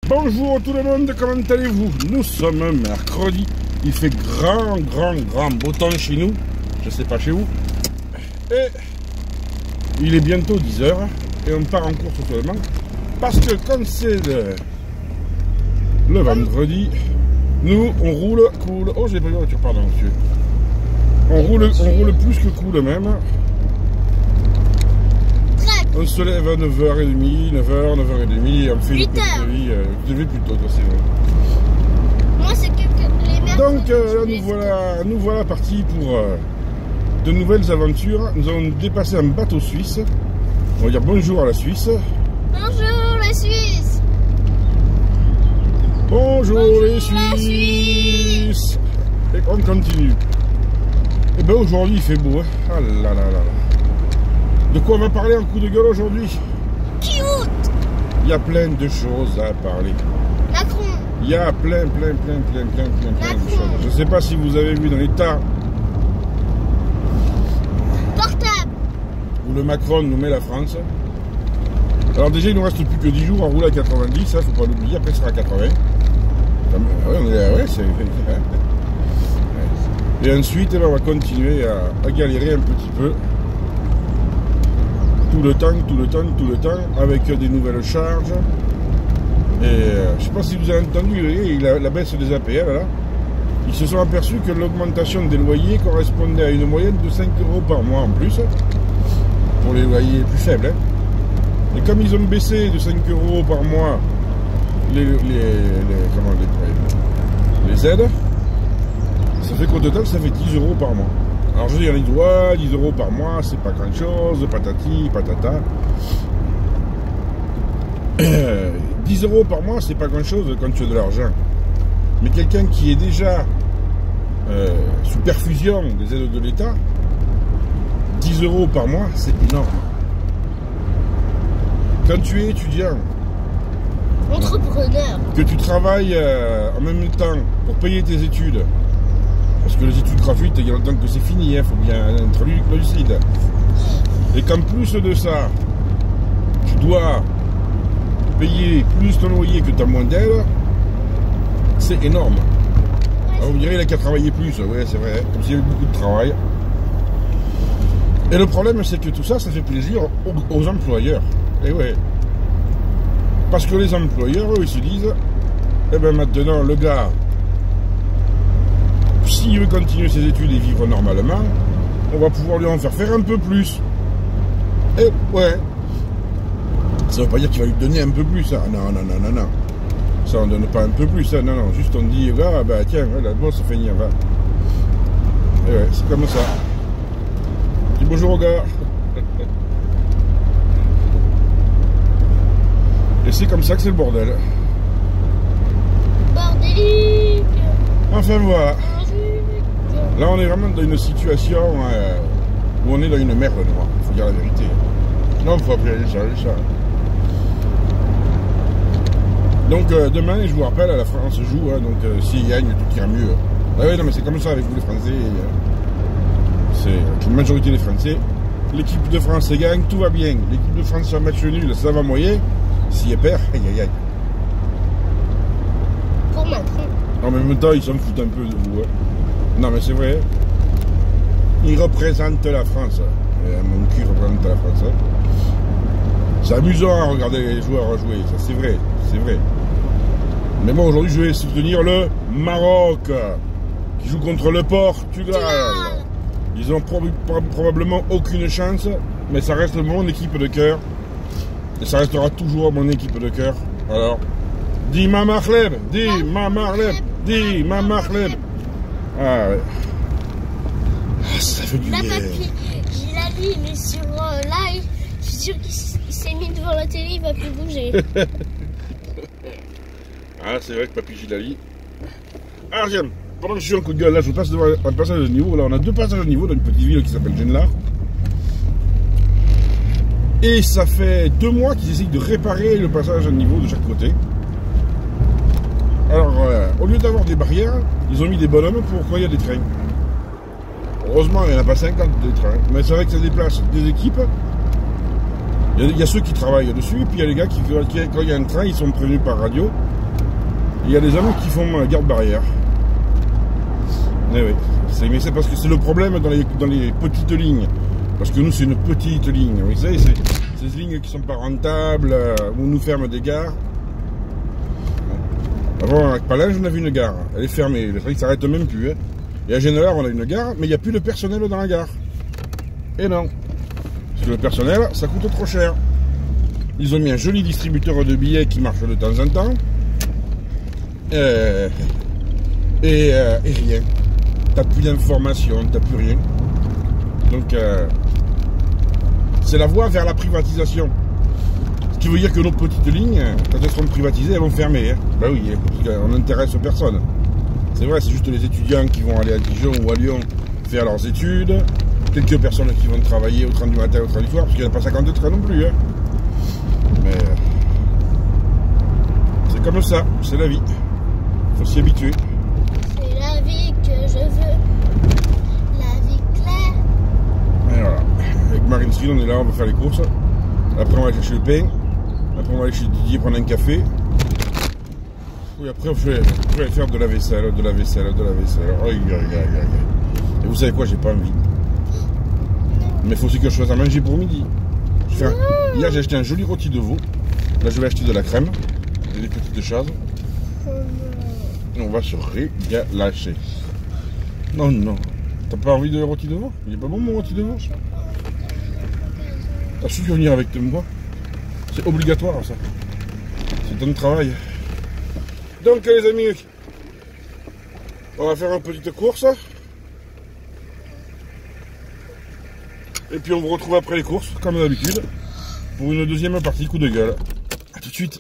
Bonjour tout le monde, comment allez-vous? Nous sommes mercredi, il fait grand beau temps chez nous, je sais pas chez vous. Et il est bientôt 10h et on part en course seulement parce que comme c'est le vendredi, nous on roule cool. Oh, j'ai pas vu la voiture, pardon monsieur. On roule plus que cool même. On se lève à 9h30, 9h30, on fait une petite vie. Je devais plutôt, toi, c'est vrai. Moi, c'est que les mercredis. Donc, là, nous voilà partis pour de nouvelles aventures. Nous avons dépassé un bateau suisse. On va dire bonjour à la Suisse. Bonjour, la Suisse. Bonjour les Suisses. Et on continue. Et bien, aujourd'hui, il fait beau. Hein. Ah là là là là. De quoi on va parler en coup de gueule aujourd'hui? Cute. Il y a plein de choses à parler. Macron. Il y a plein de choses. Je ne sais pas si vous avez vu dans l'état Portable. où le Macron nous met la France. Alors déjà, il ne nous reste plus que 10 jours à rouler à 90, ça faut pas l'oublier, après ce sera à 80. Et ensuite, on va continuer à galérer un petit peu. Tout le temps, avec des nouvelles charges. Et je ne sais pas si vous avez entendu la baisse des APL là. Ils se sont aperçus que l'augmentation des loyers correspondait à une moyenne de 5 € par mois en plus, pour les loyers plus faibles. Et comme ils ont baissé de 5 € par mois les aides, ça fait qu'au total ça fait 10 € par mois. Alors je dis, on dit, ouais, 10 € par mois, c'est pas grand chose, patati, patata. 10 € par mois, c'est pas grand chose quand tu as de l'argent. Mais quelqu'un qui est déjà sous perfusion des aides de l'État, 10 € par mois, c'est énorme. Quand tu es étudiant, entrepreneur, que tu travailles en même temps pour payer tes études, parce que les études gratuites, il y a longtemps que c'est fini, il faut bien être lucide. Et qu'en plus de ça, tu dois payer plus ton loyer que ta moins d'aide, c'est énorme. Alors vous direz, il a qu'à travailler plus, ouais c'est vrai, comme s'il y avait beaucoup de travail. Et le problème, c'est que tout ça, ça fait plaisir aux employeurs. Et ouais. Parce que les employeurs, eux, ils se disent, eh ben maintenant, le gars, s'il veut continuer ses études et vivre normalement, on va pouvoir lui en faire un peu plus. Et ouais. Ça veut pas dire qu'il va lui donner un peu plus, ça. Non. Ça, on donne pas un peu plus, ça. Non. Juste on dit, bah tiens, la bosse, c'est fini, va. Et ouais, c'est comme ça. Dis bonjour au gars. Et c'est comme ça que c'est le bordel. bordélique. Enfin voilà. Là, on est vraiment dans une situation où on est dans une merde noire. Il faut dire la vérité. Non, il faut appeler ça. Donc, demain, je vous rappelle, la France joue. Hein, donc, s'il gagne, tout ira mieux. Ah oui, non, mais c'est comme ça avec vous, les Français. C'est avec une majorité des Français. L'équipe de France gagne, tout va bien. L'équipe de France fait un match nul, ça va moyen. S'il perd, aïe. Pour Macron. En même temps, ils s'en foutent un peu de vous. Hein. Non, mais c'est vrai. Il représente la France. Mon cul représente la France. Hein. C'est amusant à regarder les joueurs jouer, ça c'est vrai. Mais moi aujourd'hui je vais soutenir le Maroc qui joue contre le Portugal. Ils ont probablement aucune chance, mais ça reste mon équipe de cœur. Et ça restera toujours mon équipe de cœur. Alors, dis ma Marleb. Ah ouais. Ça fait du bien. Papy, Gilali, il est sur live. Je suis sûr qu'il s'est mis devant la télé, il va plus bouger. Ah, c'est vrai que Papy Gilali. Alors, tiens, pendant que je suis en coup de gueule, là, je passe devant un passage de niveau. Là, on a 2 passages de niveau dans une petite ville qui s'appelle Genlar. Et ça fait 2 mois qu'ils essayent de réparer le passage de niveau de chaque côté. Alors, au lieu d'avoir des barrières, ils ont mis des bonhommes pour quand il y a des trains. Heureusement, il n'y en a pas 50 des trains. Mais c'est vrai que ça déplace des équipes. Il y a ceux qui travaillent dessus, et puis il y a les gars qui, quand il y a un train, ils sont prévenus par radio. Il y a des amis qui font garde-barrière. Mais oui, mais c'est parce que c'est le problème dans les petites lignes. Parce que nous, c'est une petite ligne. Vous savez, c'est ces lignes qui sont pas rentables, où on nous ferme des gares. Avant, avec Palinges, on avait une gare. Elle est fermée. Le train ne s'arrête même plus. Hein. Et à Genelard, on a une gare, mais il n'y a plus de personnel dans la gare. Et non. Parce que le personnel, ça coûte trop cher. Ils ont mis un joli distributeur de billets qui marche de temps en temps. Et rien. T'as plus d'informations, t'as plus rien. Donc, c'est la voie vers la privatisation. Ce qui veut dire que nos petites lignes, quand elles seront privatisées, elles vont fermer. Hein. Ben oui, parce qu'on n'intéresse personne. C'est vrai, c'est juste les étudiants qui vont aller à Dijon ou à Lyon faire leurs études. Quelques personnes qui vont travailler au train du matin, au train du soir, parce qu'il n'y en a pas 50 trains non plus. Hein. Mais c'est comme ça, c'est la vie. Faut s'y habituer. C'est la vie que je veux. La vie claire. Et voilà. Avec Marine Street, on est là, on va faire les courses. Après, on va aller chercher le pain. Après, on va aller chez Didier prendre un café. Oui, après, je vais faire de la vaisselle. Aïe. Et vous savez quoi, j'ai pas envie. Mais il faut aussi que je fasse à manger pour midi. Hier, j'ai acheté un joli rôti de veau. Là, je vais acheter de la crème et des petites choses. Et on va se régaler. Non. T'as pas envie de rôti de veau? Il est pas bon, mon rôti de veau? T'as su venir avec moi? C'est obligatoire, ça. C'est ton travail. Donc, les amis, on va faire une petite course. Et puis, on vous retrouve après les courses, comme d'habitude, pour une deuxième partie coup de gueule. A tout de suite.